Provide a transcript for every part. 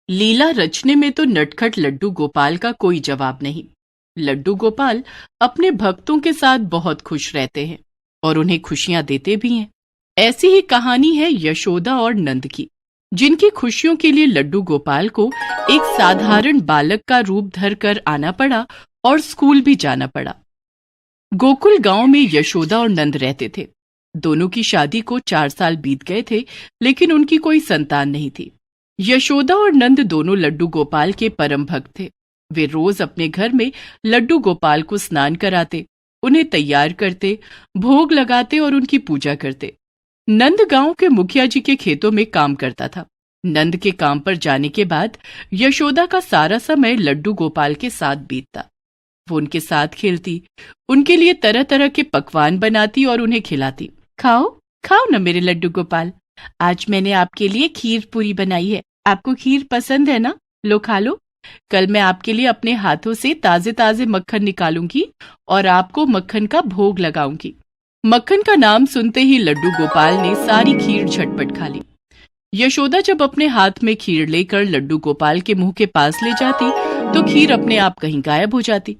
लीला रचने में तो नटखट लड्डू गोपाल का कोई जवाब नहीं। लड्डू गोपाल अपने भक्तों के साथ बहुत खुश रहते हैं और उन्हें खुशियां देते भी हैं। ऐसी ही कहानी है यशोदा और नंद की, जिनकी खुशियों के लिए लड्डू गोपाल को एक साधारण बालक का रूप धरकर आना पड़ा और स्कूल भी जाना पड़ा। गोकुल गांव में यशोदा और नंद रहते थे। दोनों की शादी को 4 साल बीत गए थे, लेकिन उनकी कोई संतान नहीं थी। यशोदा और नंद दोनों लड्डू गोपाल के परम भक्त थे। वे रोज अपने घर में लड्डू गोपाल को स्नान कराते, उन्हें तैयार करते, भोग लगाते और उनकी पूजा करते। नंद गांव के मुखिया जी के खेतों में काम करता था। नंद के काम पर जाने के बाद यशोदा का सारा समय लड्डू गोपाल के साथ बीतता। वो उनके साथ खेलती, उनके लिए तरह तरह के पकवान बनाती और उन्हें खिलाती। खाओ खाओ न मेरे लड्डू गोपाल, आज मैंने आपके लिए खीर पूरी बनाई है। आपको खीर पसंद है ना? लो खा लो। कल मैं आपके लिए अपने हाथों से ताजे ताजे मक्खन निकालूंगी और आपको मक्खन का भोग लगाऊंगी। मक्खन का नाम सुनते ही लड्डू गोपाल ने सारी खीर झटपट खा ली। यशोदा जब अपने हाथ में खीर लेकर लड्डू गोपाल के मुंह के पास ले जाती तो खीर अपने आप कहीं गायब हो जाती।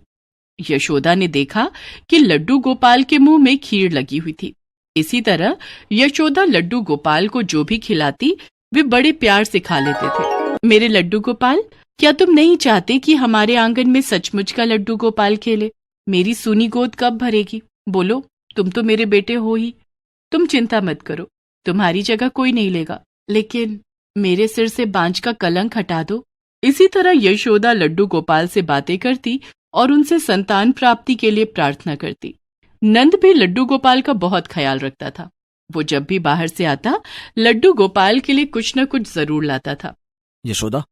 यशोदा ने देखा कि लड्डू गोपाल के मुंह में खीर लगी हुई थी। इसी तरह यशोदा लड्डू गोपाल को जो भी खिलाती वे बड़े प्यार से खा लेते थे। मेरे लड्डू गोपाल, क्या तुम नहीं चाहते कि हमारे आंगन में सचमुच का लड्डू गोपाल खेले? मेरी सूनी गोद कब भरेगी? बोलो, तुम तो मेरे बेटे हो ही। तुम चिंता मत करो, तुम्हारी जगह कोई नहीं लेगा, लेकिन मेरे सिर से बांझ का कलंक हटा दो। इसी तरह यशोदा लड्डू गोपाल से बातें करती और उनसे संतान प्राप्ति के लिए प्रार्थना करती। नंद भी लड्डू गोपाल का बहुत ख्याल रखता था। वो जब भी बाहर से आता लड्डू गोपाल के लिए कुछ न कुछ जरूर लाता था। यशोदा,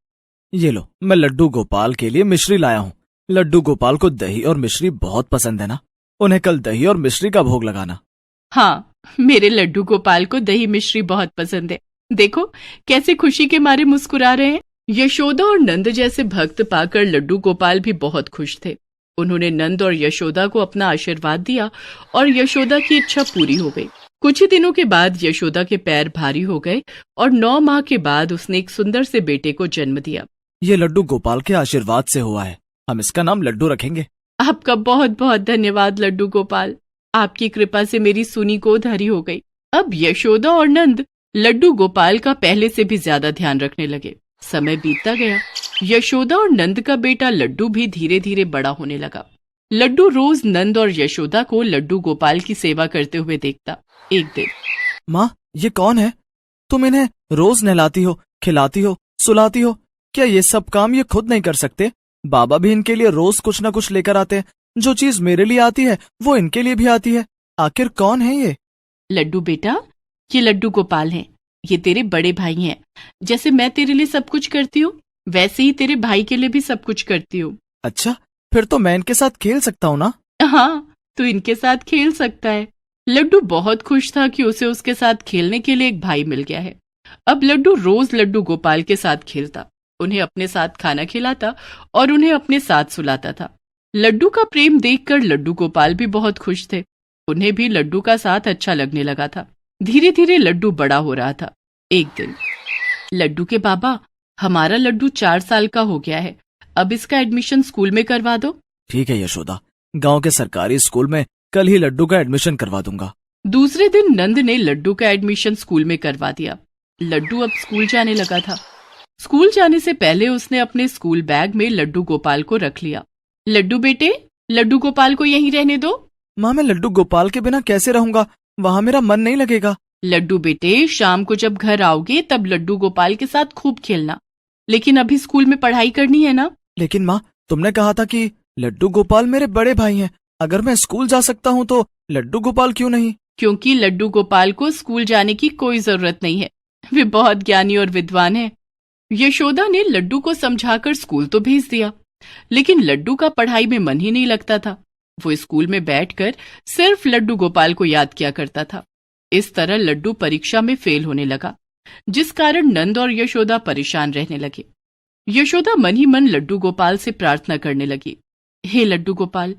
ये लो, मैं लड्डू गोपाल के लिए मिश्री लाया हूँ। लड्डू गोपाल को दही और मिश्री बहुत पसंद है ना? उन्हें कल दही और मिश्री का भोग लगाना। हाँ, मेरे लड्डू गोपाल को दही मिश्री बहुत पसंद है। देखो कैसे खुशी के मारे मुस्कुरा रहे हैं। यशोदा और नंद जैसे भक्त पाकर लड्डू गोपाल भी बहुत खुश थे। उन्होंने नंद और यशोदा को अपना आशीर्वाद दिया और यशोदा की इच्छा पूरी हो गई। कुछ ही दिनों के बाद यशोदा के पैर भारी हो गए और 9 माह के बाद उसने एक सुंदर से बेटे को जन्म दिया। ये लड्डू गोपाल के आशीर्वाद से हुआ है। हम इसका नाम लड्डू रखेंगे। आपका बहुत बहुत धन्यवाद लड्डू गोपाल, आपकी कृपा से मेरी सूनी गोद हरी हो गई। अब यशोदा और नंद लड्डू गोपाल का पहले से भी ज्यादा ध्यान रखने लगे। समय बीतता गया। यशोदा और नंद का बेटा लड्डू भी धीरे धीरे बड़ा होने लगा। लड्डू रोज नंद और यशोदा को लड्डू गोपाल की सेवा करते हुए देखता। एक दिन, माँ, ये कौन है? तुम इन्हें रोज नहलाती हो, खिलाती हो, सुलाती हो। क्या ये सब काम ये खुद नहीं कर सकते? बाबा भी इनके लिए रोज कुछ न कुछ लेकर आते हैं। जो चीज मेरे लिए आती है वो इनके लिए भी आती है। आखिर कौन है ये? लड्डू बेटा, ये लड्डू गोपाल हैं। ये तेरे बड़े भाई हैं। जैसे मैं तेरे लिए सब कुछ करती हूँ, वैसे ही तेरे भाई के लिए भी सब कुछ करती हूँ। अच्छा, फिर तो मैं इनके साथ खेल सकता हूँ ना? हाँ, तू इनके साथ खेल सकता है। लड्डू बहुत खुश था कि उसे उसके साथ खेलने के लिए एक भाई मिल गया है। अब लड्डू रोज लड्डू गोपाल के साथ खेलता, उन्हें अपने साथ खाना खिलाता और उन्हें अपने साथ सुलाता था। लड्डू का प्रेम देखकर लड्डू गोपाल भी बहुत खुश थे। उन्हें भी लड्डू का साथ अच्छा लगने लगा था। धीरे धीरे लड्डू बड़ा हो रहा था। एक दिन, लड्डू के बाबा, हमारा लड्डू 4 साल का हो गया है, अब इसका एडमिशन स्कूल में करवा दो। ठीक है यशोदा, गांव के सरकारी स्कूल में कल ही लड्डू का एडमिशन करवा दूंगा। दूसरे दिन नंद ने लड्डू का एडमिशन स्कूल में करवा दिया। लड्डू अब स्कूल जाने लगा था। स्कूल जाने से पहले उसने अपने स्कूल बैग में लड्डू गोपाल को रख लिया। लड्डू बेटे, लड्डू गोपाल को यहीं रहने दो। माँ, मैं लड्डू गोपाल के बिना कैसे रहूंगा? वहाँ मेरा मन नहीं लगेगा। लड्डू बेटे, शाम को जब घर आओगे तब लड्डू गोपाल के साथ खूब खेलना, लेकिन अभी स्कूल में पढ़ाई करनी है ना। लेकिन माँ, तुमने कहा था कि लड्डू गोपाल मेरे बड़े भाई हैं। अगर मैं स्कूल जा सकता हूँ तो लड्डू गोपाल क्यों नहीं? क्योंकि लड्डू गोपाल को स्कूल जाने की कोई जरूरत नहीं है। वे बहुत ज्ञानी और विद्वान हैं। यशोदा ने लड्डू को समझाकर स्कूल तो भेज दिया, लेकिन लड्डू का पढ़ाई में मन ही नहीं लगता था। वो स्कूल में बैठकर सिर्फ लड्डू गोपाल को याद किया करता था। इस तरह लड्डू परीक्षा में फेल होने लगा, जिस कारण नंद और यशोदा परेशान रहने लगे। यशोदा मन ही मन लड्डू गोपाल से प्रार्थना करने लगी, हे लड्डू गोपाल,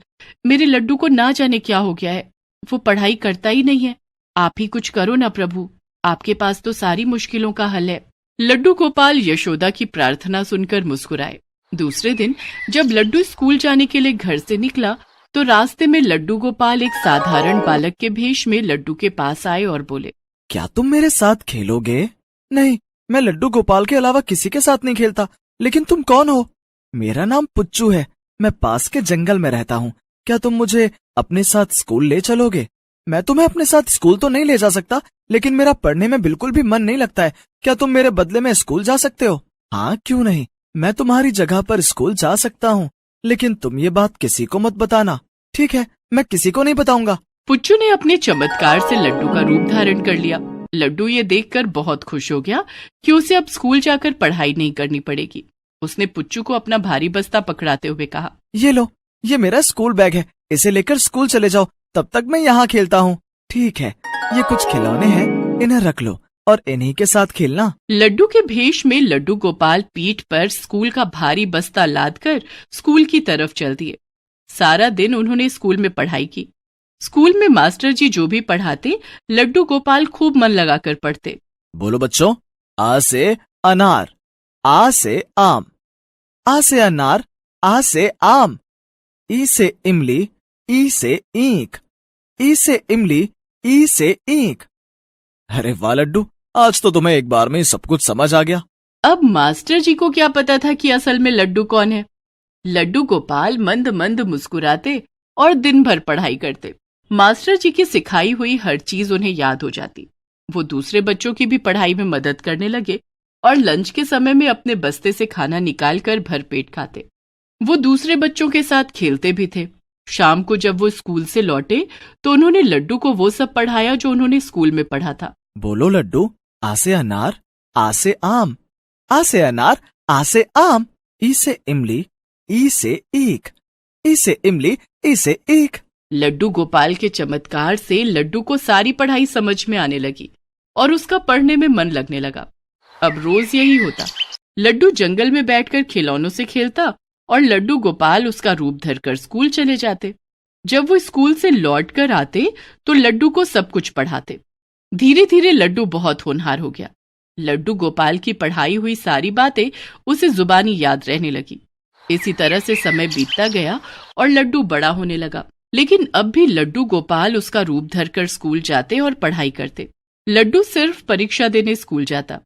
मेरे लड्डू को ना जाने क्या हो गया है, वो पढ़ाई करता ही नहीं है। आप ही कुछ करो ना प्रभु, आपके पास तो सारी मुश्किलों का हल है। लड्डू गोपाल यशोदा की प्रार्थना सुनकर मुस्कुराए। दूसरे दिन जब लड्डू स्कूल जाने के लिए घर से निकला तो रास्ते में लड्डू गोपाल एक साधारण बालक के भेष में लड्डू के पास आए और बोले, क्या तुम मेरे साथ खेलोगे? नहीं, मैं लड्डू गोपाल के अलावा किसी के साथ नहीं खेलता। लेकिन तुम कौन हो? मेरा नाम पुच्चू है, मैं पास के जंगल में रहता हूँ। क्या तुम मुझे अपने साथ स्कूल ले चलोगे? मैं तुम्हें अपने साथ स्कूल तो नहीं ले जा सकता, लेकिन मेरा पढ़ने में बिल्कुल भी मन नहीं लगता है। क्या तुम मेरे बदले में स्कूल जा सकते हो? हाँ, क्यों नहीं, मैं तुम्हारी जगह पर स्कूल जा सकता हूँ, लेकिन तुम ये बात किसी को मत बताना। ठीक है, मैं किसी को नहीं बताऊंगा। पुच्चू ने अपने चमत्कार से लड्डू का रूप धारण कर लिया। लड्डू ये देखकर बहुत खुश हो गया कि उसे अब स्कूल जाकर पढ़ाई नहीं करनी पड़ेगी। उसने पुच्चू को अपना भारी बस्ता पकड़ाते हुए कहा, ये लो, ये मेरा स्कूल बैग है, इसे लेकर स्कूल चले जाओ, तब तक मैं यहाँ खेलता हूँ। ठीक है, ये कुछ खिलौने हैं, इन्हें रख लो और इन्हीं के साथ खेलना। लड्डू के भेष में लड्डू गोपाल पीठ पर स्कूल का भारी बस्ता लादकर स्कूल की तरफ चल दिए। सारा दिन उन्होंने स्कूल में पढ़ाई की। स्कूल में मास्टर जी जो भी पढ़ाते, लड्डू गोपाल खूब मन लगाकर पढ़ते। बोलो बच्चों, आ से अनार, आ से आम, आ से अनार, आ से आम, ई से इमली, ई से ईंख, ई से इमली, ई से ईंख। अरे वाह लड्डू, आज तो तुम्हें एक बार में ही सब कुछ समझ आ गया। अब मास्टर जी को क्या पता था कि असल में लड्डू कौन है। लड्डू गोपाल मंद मंद मुस्कुराते और दिन भर पढ़ाई करते। मास्टर जी की सिखाई हुई हर चीज उन्हें याद हो जाती। वो दूसरे बच्चों की भी पढ़ाई में मदद करने लगे और लंच के समय में अपने बस्ते से खाना निकालकर भरपेट खाते। वो दूसरे बच्चों के साथ खेलते भी थे। शाम को जब वो स्कूल से लौटे तो उन्होंने लड्डू को वो सब पढ़ाया जो उन्होंने स्कूल में पढ़ा था। बोलो लड्डू, आ से अनार, आ से आम, आ से अनार, आ से आम, ई से इमली, ई से ईख, ई से इमली, ई से ईख। लड्डू गोपाल के चमत्कार से लड्डू को सारी पढ़ाई समझ में आने लगी और उसका पढ़ने में मन लगने लगा। अब रोज यही होता। लड्डू जंगल में बैठकर खिलौनों से खेलता और लड्डू गोपाल उसका रूप धरकर स्कूल चले जाते। जब वो स्कूल से लौट कर आते तो लड्डू को सब कुछ पढ़ाते। धीरे धीरे लड्डू बहुत होनहार हो गया। लड्डू गोपाल की पढ़ाई हुई सारी बातें उसे जुबानी याद रहने लगी। इसी तरह से समय बीतता गया और लड्डू बड़ा होने लगा। लेकिन अब भी लड्डू गोपाल उसका रूप धरकर स्कूल जाते और पढ़ाई करते। लड्डू सिर्फ परीक्षा देने स्कूल जाता।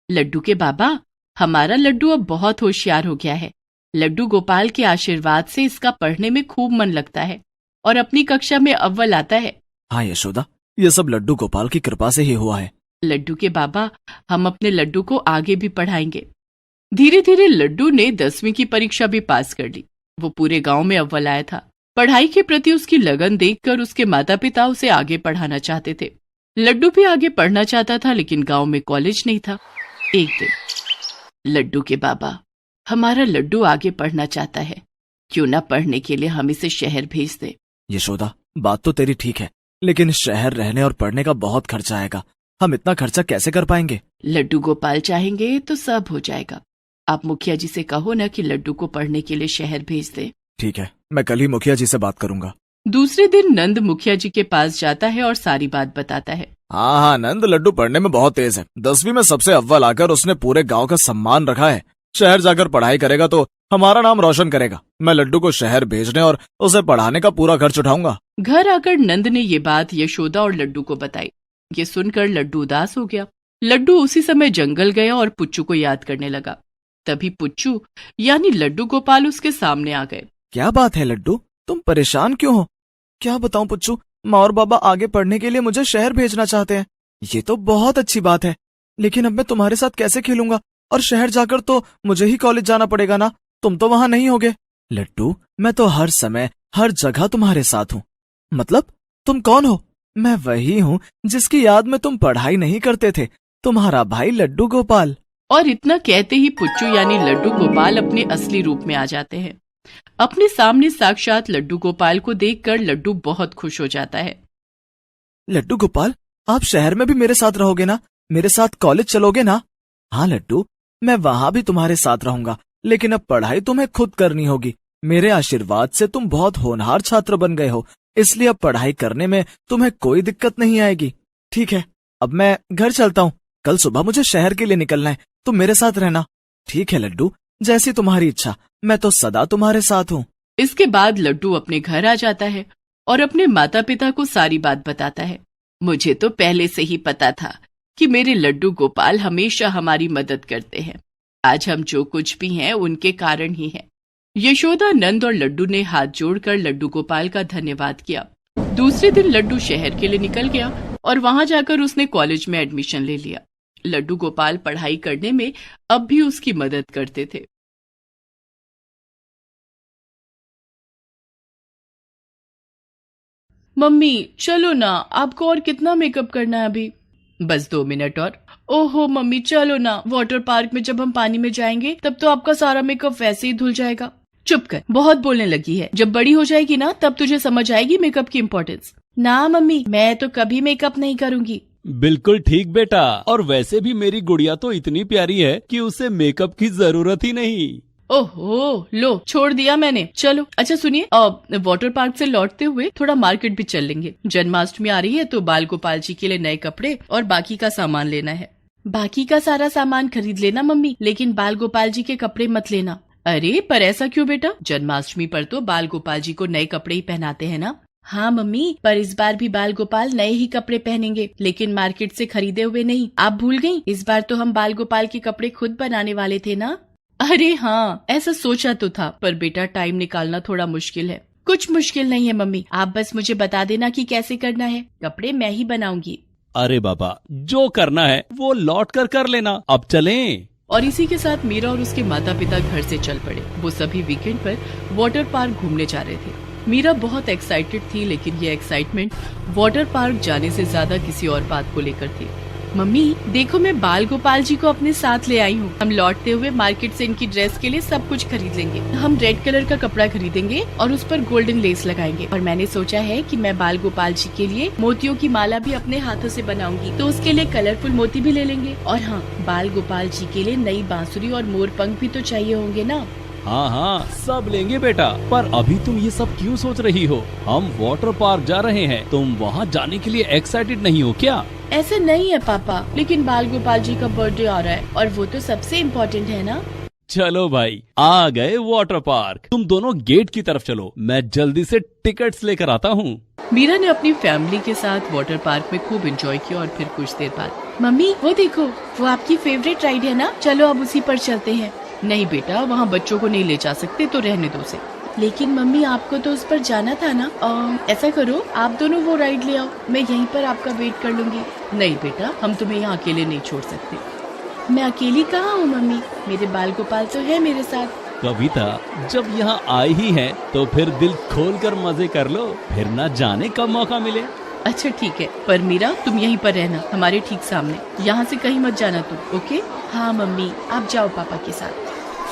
लड्डू के बाबा, हमारा लड्डू अब बहुत होशियार हो गया है। लड्डू गोपाल के आशीर्वाद से इसका पढ़ने में खूब मन लगता है और अपनी कक्षा में अव्वल आता है। हाँ यशोदा, ये सब लड्डू गोपाल की कृपा से ही हुआ है। लड्डू के बाबा, हम अपने लड्डू को आगे भी पढ़ाएंगे। धीरे धीरे लड्डू ने 10वीं की परीक्षा भी पास कर ली। वो पूरे गांव में अव्वल आया था। पढ़ाई के प्रति उसकी लगन देखकर उसके माता पिता उसे आगे पढ़ाना चाहते थे। लड्डू भी आगे पढ़ना चाहता था, लेकिन गांव में कॉलेज नहीं था। एक दिन, लड्डू के बाबा, हमारा लड्डू आगे पढ़ना चाहता है, क्यों ना पढ़ने के लिए हम इसे शहर भेज दें। यशोदा, बात तो तेरी ठीक है, लेकिन शहर रहने और पढ़ने का बहुत खर्चा आएगा। हम इतना खर्चा कैसे कर पाएंगे? लड्डू गोपाल चाहेंगे तो सब हो जाएगा। आप मुखिया जी से कहो ना कि लड्डू को पढ़ने के लिए शहर भेज दे। ठीक है, मैं कल ही मुखिया जी से बात करूंगा। दूसरे दिन नंद मुखिया जी के पास जाता है और सारी बात बताता है। हाँ हाँ नंद, लड्डू पढ़ने में बहुत तेज है। 10वीं में सबसे अव्वल आकर उसने पूरे गांव का सम्मान रखा है। शहर जाकर पढ़ाई करेगा तो हमारा नाम रोशन करेगा। मैं लड्डू को शहर भेजने और उसे पढ़ाने का पूरा खर्च उठाऊंगा। घर आकर नंद ने ये बात यशोदा और लड्डू को बताई। ये सुनकर लड्डू उदास हो गया। लड्डू उसी समय जंगल गया और पुच्चू को याद करने लगा। तभी पुच्चू यानी लड्डू गोपाल उसके सामने आ गए। क्या बात है लड्डू, तुम परेशान क्यों हो? क्या बताऊं पुच्चू, माँ और बाबा आगे पढ़ने के लिए मुझे शहर भेजना चाहते हैं। ये तो बहुत अच्छी बात है, लेकिन अब मैं तुम्हारे साथ कैसे खेलूंगा? और शहर जाकर तो मुझे ही कॉलेज जाना पड़ेगा ना, तुम तो वहां नहीं होगे। लड्डू, मैं तो हर समय हर जगह तुम्हारे साथ हूँ। मतलब तुम कौन हो? मैं वही हूँ जिसकी याद में तुम पढ़ाई नहीं करते थे, तुम्हारा भाई लड्डू गोपाल। और इतना कहते ही पुच्चू यानी लड्डू गोपाल अपने असली रूप में आ जाते हैं। अपने सामने साक्षात लड्डू गोपाल को देखकर लड्डू बहुत खुश हो जाता है। लड्डू गोपाल, आप शहर में भी मेरे साथ रहोगे ना? मेरे साथ कॉलेज चलोगे ना? हाँ लड्डू, मैं वहां भी तुम्हारे साथ रहूंगा, लेकिन अब पढ़ाई तुम्हें खुद करनी होगी। मेरे आशीर्वाद से तुम बहुत होनहार छात्र बन गए हो, इसलिए अब पढ़ाई करने में तुम्हें कोई दिक्कत नहीं आएगी। ठीक है, अब मैं घर चलता हूँ, कल सुबह मुझे शहर के लिए निकलना है, तुम मेरे साथ रहना। ठीक है लड्डू, जैसी तुम्हारी इच्छा, मैं तो सदा तुम्हारे साथ हूँ। इसके बाद लड्डू अपने घर आ जाता है और अपने माता पिता को सारी बात बताता है। मुझे तो पहले से ही पता था कि मेरे लड्डू गोपाल हमेशा हमारी मदद करते हैं। आज हम जो कुछ भी हैं उनके कारण ही हैं। यशोदा, नंद और लड्डू ने हाथ जोड़कर लड्डू गोपाल का धन्यवाद किया। दूसरे दिन लड्डू शहर के लिए निकल गया और वहां जाकर उसने कॉलेज में एडमिशन ले लिया। लड्डू गोपाल पढ़ाई करने में अब भी उसकी मदद करते थे। मम्मी चलो ना, आपको और कितना मेकअप करना है अभी? बस 2 मिनट और। ओहो मम्मी चलो ना, वाटर पार्क में जब हम पानी में जाएंगे तब तो आपका सारा मेकअप वैसे ही धुल जाएगा। चुप कर, बहुत बोलने लगी है। जब बड़ी हो जाएगी ना तब तुझे समझ आएगी मेकअप की इम्पोर्टेंस। ना मम्मी, मैं तो कभी मेकअप नहीं करूंगी। बिल्कुल ठीक बेटा, और वैसे भी मेरी गुड़िया तो इतनी प्यारी है कि उसे मेकअप की जरूरत ही नहीं। ओहो लो, छोड़ दिया मैंने। चलो अच्छा सुनिए, वाटर पार्क से लौटते हुए थोड़ा मार्केट भी चल लेंगे। जन्माष्टमी आ रही है तो बाल गोपाल जी के लिए नए कपड़े और बाकी का सामान लेना है। बाकी का सारा सामान खरीद लेना मम्मी, लेकिन बाल गोपाल जी के कपड़े मत लेना। अरे पर ऐसा क्यों बेटा? जन्माष्टमी पर तो बाल गोपाल जी को नए कपड़े ही पहनाते हैं ना। हाँ मम्मी, पर इस बार भी बाल गोपाल नए ही कपड़े पहनेंगे, लेकिन मार्केट से खरीदे हुए नहीं। आप भूल गयी? इस बार तो हम बाल गोपाल के कपड़े खुद बनाने वाले थे ना। अरे हाँ, ऐसा सोचा तो था, पर बेटा टाइम निकालना थोड़ा मुश्किल है। कुछ मुश्किल नहीं है मम्मी, आप बस मुझे बता देना कि कैसे करना है। कपड़े मैं ही बनाऊंगी। अरे बाबा, जो करना है वो लौट कर लेना। अब चलें। और इसी के साथ मीरा और उसके माता पिता घर से चल पड़े। वो सभी वीकेंड पर वाटर पार्क घूमने जा रहे थे। मीरा बहुत एक्साइटेड थी, लेकिन ये एक्साइटमेंट वाटर पार्क जाने से ज्यादा किसी और बात को लेकर थी। मम्मी देखो, मैं बाल गोपाल जी को अपने साथ ले आई हूँ। हम लौटते हुए मार्केट से इनकी ड्रेस के लिए सब कुछ खरीद लेंगे। हम रेड कलर का कपड़ा खरीदेंगे और उस पर गोल्डन लेस लगाएंगे। और मैंने सोचा है कि मैं बाल गोपाल जी के लिए मोतियों की माला भी अपने हाथों से बनाऊंगी, तो उसके लिए कलरफुल मोती भी ले लेंगे। और हाँ, बाल गोपाल जी के लिए नई बांसुरी और मोर पंख भी तो चाहिए होंगे ना। हाँ हाँ, सब लेंगे बेटा, पर अभी तुम ये सब क्यों सोच रही हो? हम वाटर पार्क जा रहे हैं, तुम वहाँ जाने के लिए एक्साइटेड नहीं हो क्या? ऐसे नहीं है पापा, लेकिन बाल गोपाल जी का बर्थडे आ रहा है और वो तो सबसे इम्पोर्टेंट है ना। चलो भाई, आ गए वाटर पार्क। तुम दोनों गेट की तरफ चलो, मैं जल्दी से टिकट्स लेकर आता हूँ। मीरा ने अपनी फैमिली के साथ वाटर पार्क में खूब एंजॉय किया और फिर कुछ देर बाद, मम्मी वो देखो, वो आपकी फेवरेट राइड है ना, चलो अब उसी पर चलते हैं। नहीं बेटा, वहाँ बच्चों को नहीं ले जा सकते, तो रहने दो उसे। लेकिन मम्मी आपको तो उस पर जाना था ना। ऐसा करो, आप दोनों वो राइड ले आओ, मैं यहीं पर आपका वेट कर लूंगी। नहीं बेटा, हम तुम्हें यहाँ अकेले नहीं छोड़ सकते। मैं अकेली कहाँ हूँ मम्मी, मेरे बाल गोपाल तो है मेरे साथ। कविता, जब यहाँ आई ही है तो फिर दिल खोल कर मजे कर लो, फिर ना जाने कब मौका मिले। अच्छा ठीक है, पर मीरा तुम यहीं पर रहना, हमारे ठीक सामने। यहाँ से कहीं मत जाना तुम, ओके? हाँ मम्मी, आप जाओ पापा के साथ।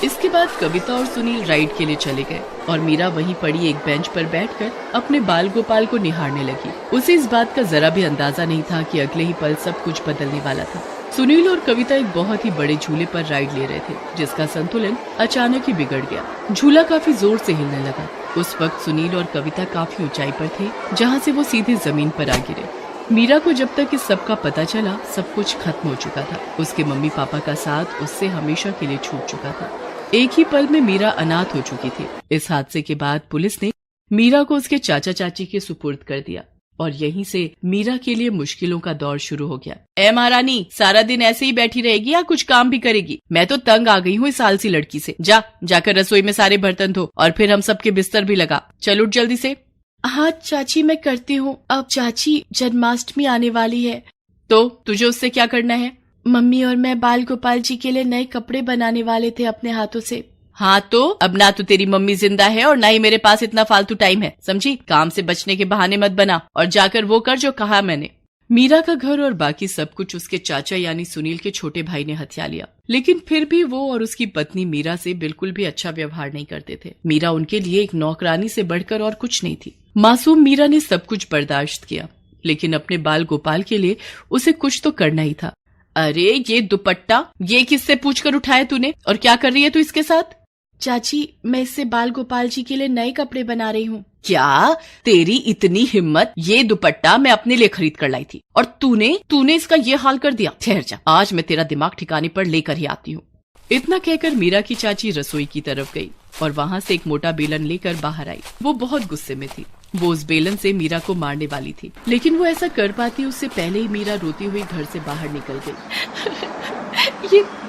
इसके बाद कविता और सुनील राइड के लिए चले गए और मीरा वहीं पड़ी एक बेंच पर बैठकर अपने बाल गोपाल को निहारने लगी। उसे इस बात का जरा भी अंदाजा नहीं था कि अगले ही पल सब कुछ बदलने वाला था। सुनील और कविता एक बहुत ही बड़े झूले पर राइड ले रहे थे, जिसका संतुलन अचानक ही बिगड़ गया। झूला काफी जोर से हिलने लगा। उस वक्त सुनील और कविता काफी ऊंचाई पर थे, जहाँ से वो सीधे जमीन पर आ गिरे। मीरा को जब तक इस सब का पता चला, सब कुछ खत्म हो चुका था। उसके मम्मी पापा का साथ उससे हमेशा के लिए छूट चुका था। एक ही पल में मीरा अनाथ हो चुकी थी। इस हादसे के बाद पुलिस ने मीरा को उसके चाचा चाची के सुपुर्द कर दिया और यहीं से मीरा के लिए मुश्किलों का दौर शुरू हो गया। ए महारानी, सारा दिन ऐसे ही बैठी रहेगी या कुछ काम भी करेगी? मैं तो तंग आ गई हूँ इस आलसी लड़की से। जाकर रसोई में सारे बर्तन धो और फिर हम सबके बिस्तर भी लगा। चल उठ जल्दी से। हाँ चाची, मैं करती हूँ। अब चाची, जन्माष्टमी आने वाली है। तो तुझे उससे क्या करना है? मम्मी और मैं बाल गोपाल जी के लिए नए कपड़े बनाने वाले थे अपने हाथों से। हाँ तो अब ना तो तेरी मम्मी जिंदा है और ना ही मेरे पास इतना फालतू टाइम है, समझी? काम से बचने के बहाने मत बना और जाकर वो कर जो कहा मैंने। मीरा का घर और बाकी सब कुछ उसके चाचा यानी सुनील के छोटे भाई ने हथिया लिया, लेकिन फिर भी वो और उसकी पत्नी मीरा से बिल्कुल भी अच्छा व्यवहार नहीं करते थे। मीरा उनके लिए एक नौकरानी से बढ़कर और कुछ नहीं थी। मासूम मीरा ने सब कुछ बर्दाश्त किया, लेकिन अपने बाल गोपाल के लिए उसे कुछ तो करना ही था। अरे ये दुपट्टा, ये किससे पूछकर उठाया तूने और क्या कर रही है तू इसके साथ? चाची, मैं इससे बाल गोपाल जी के लिए नए कपड़े बना रही हूँ। क्या तेरी इतनी हिम्मत? ये दुपट्टा मैं अपने लिए खरीद कर लाई थी और तूने इसका ये हाल कर दिया। ठहर जा, आज मैं तेरा दिमाग ठिकाने पर लेकर ही आती हूँ। इतना कहकर मीरा की चाची रसोई की तरफ गई और वहाँ से एक मोटा बेलन लेकर बाहर आई। वो बहुत गुस्से में थी। वो उस बेलन से मीरा को मारने वाली थी, लेकिन वो ऐसा कर पाती उससे पहले ही मीरा रोती हुई घर से बाहर निकल गई।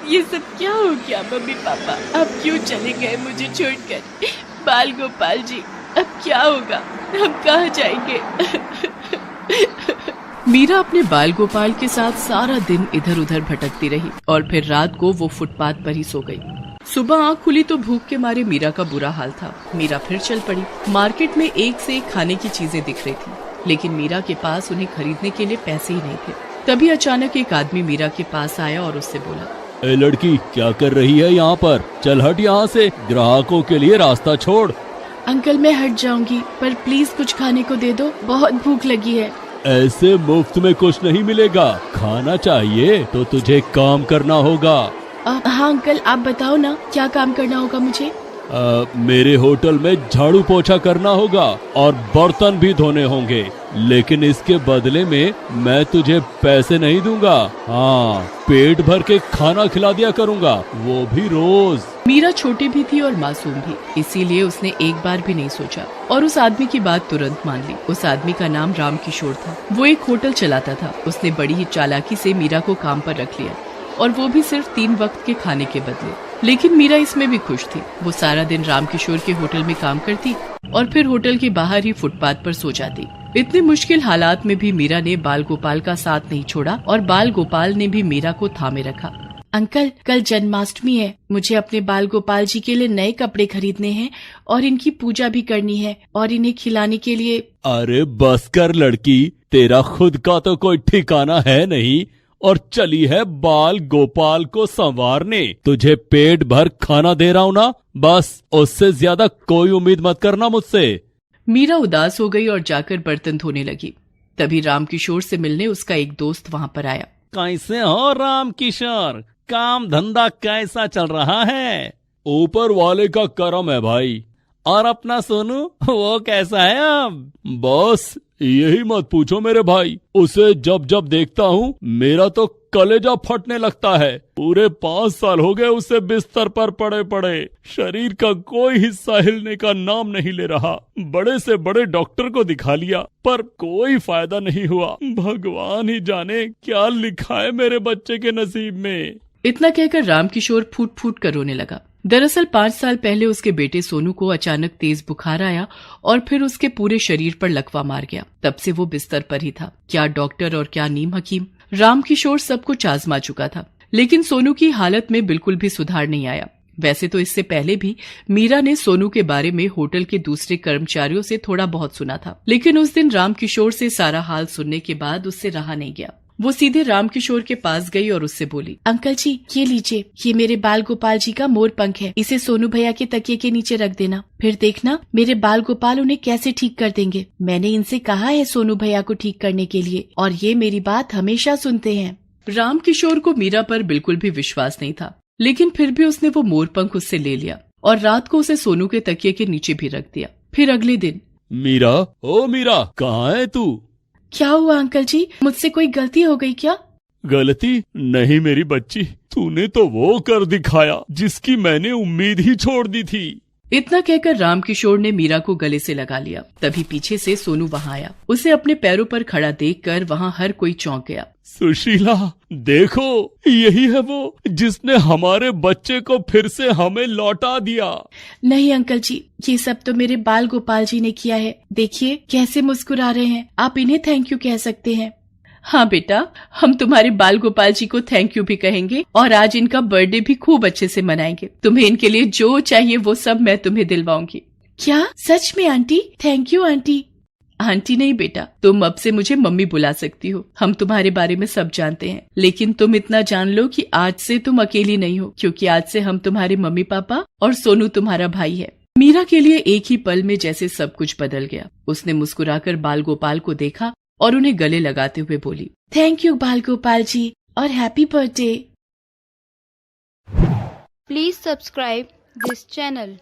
ये सब क्या हो गया मम्मी पापा? अब क्यों चले गए मुझे छोड़कर? बाल गोपाल जी, अब क्या होगा? हम कहाँ जाएंगे? मीरा अपने बाल गोपाल के साथ सारा दिन इधर उधर भटकती रही और फिर रात को वो फुटपाथ पर ही सो गई। सुबह आँख खुली तो भूख के मारे मीरा का बुरा हाल था। मीरा फिर चल पड़ी। मार्केट में एक से एक खाने की चीजें दिख रही थी, लेकिन मीरा के पास उन्हें खरीदने के लिए पैसे ही नहीं थे। तभी अचानक एक आदमी मीरा के पास आया और उससे बोला, ए लड़की, क्या कर रही है यहाँ पर? चल हट यहाँ से, ग्राहकों के लिए रास्ता छोड़। अंकल, मैं हट जाऊंगी, पर प्लीज कुछ खाने को दे दो, बहुत भूख लगी है। ऐसे मुफ्त में कुछ नहीं मिलेगा। खाना चाहिए तो तुझे काम करना होगा। हाँ अंकल, आप बताओ ना, क्या काम करना होगा मुझे? मेरे होटल में झाड़ू पोछा करना होगा और बर्तन भी धोने होंगे, लेकिन इसके बदले में मैं तुझे पैसे नहीं दूंगा। हाँ, पेट भर के खाना खिला दिया करूंगा, वो भी रोज। मीरा छोटी भी थी और मासूम भी, इसीलिए उसने एक बार भी नहीं सोचा और उस आदमी की बात तुरंत मान ली। उस आदमी का नाम राम किशोर था। वो एक होटल चलाता था। उसने बड़ी ही चालाकी से मीरा को काम पर रख लिया, और वो भी सिर्फ 3 वक्त के खाने के बदले। लेकिन मीरा इसमें भी खुश थी। वो सारा दिन राम किशोर के होटल में काम करती और फिर होटल के बाहर ही फुटपाथ पर सो जाती। इतने मुश्किल हालात में भी मीरा ने बाल गोपाल का साथ नहीं छोड़ा और बाल गोपाल ने भी मीरा को थामे रखा। अंकल, कल जन्माष्टमी है, मुझे अपने बाल गोपाल जी के लिए नए कपड़े खरीदने हैं और इनकी पूजा भी करनी है और इन्हें खिलाने के लिए। अरे बस कर लड़की, तेरा खुद का तो कोई ठिकाना है नहीं और चली है बाल गोपाल को संवारने। तुझे पेट भर खाना दे रहा हूँ ना, बस उससे ज्यादा कोई उम्मीद मत करना मुझसे। मीरा उदास हो गई और जाकर बर्तन धोने लगी। तभी राम किशोर से मिलने उसका एक दोस्त वहाँ पर आया। कैसे हो राम किशोर? काम धंधा कैसा चल रहा है? ऊपर वाले का करम है भाई। और अपना सोनू, वो कैसा है अब? बस यही मत पूछो मेरे भाई, उसे जब जब देखता हूँ मेरा तो कलेजा फटने लगता है। पूरे 5 साल हो गए उसे बिस्तर पर पड़े पड़े, शरीर का कोई हिस्सा हिलने का नाम नहीं ले रहा। बड़े से बड़े डॉक्टर को दिखा लिया पर कोई फायदा नहीं हुआ। भगवान ही जाने क्या लिखा है मेरे बच्चे के नसीब में। इतना कहकर राम किशोर फूट फूट कर रोने लगा। दरअसल 5 साल पहले उसके बेटे सोनू को अचानक तेज बुखार आया और फिर उसके पूरे शरीर पर लकवा मार गया। तब से वो बिस्तर पर ही था। क्या डॉक्टर और क्या नीम हकीम, राम किशोर सब कुछ आजमा चुका था, लेकिन सोनू की हालत में बिल्कुल भी सुधार नहीं आया। वैसे तो इससे पहले भी मीरा ने सोनू के बारे में होटल के दूसरे कर्मचारियों से थोड़ा बहुत सुना था, लेकिन उस दिन राम किशोर से सारा हाल सुनने के बाद उससे रहा नहीं गया। वो सीधे राम किशोर के पास गई और उससे बोली, अंकल जी, ये लीजिए, ये मेरे बाल गोपाल जी का मोर पंख है। इसे सोनू भैया के तकिए के नीचे रख देना, फिर देखना मेरे बाल गोपाल उन्हें कैसे ठीक कर देंगे। मैंने इनसे कहा है सोनू भैया को ठीक करने के लिए, और ये मेरी बात हमेशा सुनते हैं। राम किशोर को मीरा पर बिल्कुल भी विश्वास नहीं था, लेकिन फिर भी उसने वो मोर पंख उससे ले लिया और रात को उसे सोनू के तकिए के नीचे भी रख दिया। फिर अगले दिन, मीरा, ओ मीरा, कहाँ है तू? क्या हुआ अंकल जी, मुझसे कोई गलती हो गई क्या? गलती नहीं मेरी बच्ची, तूने तो वो कर दिखाया जिसकी मैंने उम्मीद ही छोड़ दी थी। इतना कहकर राम किशोर ने मीरा को गले से लगा लिया। तभी पीछे से सोनू वहाँ आया। उसे अपने पैरों पर खड़ा देखकर वहाँ हर कोई चौंक गया। सुशीला, देखो, यही है वो जिसने हमारे बच्चे को फिर से हमें लौटा दिया। नहीं अंकल जी, ये सब तो मेरे बाल गोपाल जी ने किया है। देखिए कैसे मुस्कुरा रहे हैं, आप इन्हें थैंक यू कह सकते हैं। हाँ बेटा, हम तुम्हारे बाल गोपाल जी को थैंक यू भी कहेंगे और आज इनका बर्थडे भी खूब अच्छे से मनाएंगे। तुम्हें इनके लिए जो चाहिए वो सब मैं तुम्हें दिलवाऊंगी। क्या सच में aunty? Thank you aunty. Aunty नहीं बेटा, तुम अब से मुझे मम्मी बुला सकती हो। हम तुम्हारे बारे में सब जानते हैं, लेकिन तुम इतना जान लो कि आज से तुम अकेली नहीं हो, क्योंकि आज से हम तुम्हारे मम्मी पापा और सोनू तुम्हारा भाई है। मीरा के लिए एक ही पल में जैसे सब कुछ बदल गया। उसने मुस्कुराकर बाल गोपाल को देखा और उन्हें गले लगाते हुए बोली, थैंक यू बाल गोपाल जी और happy birthday. Please subscribe this channel.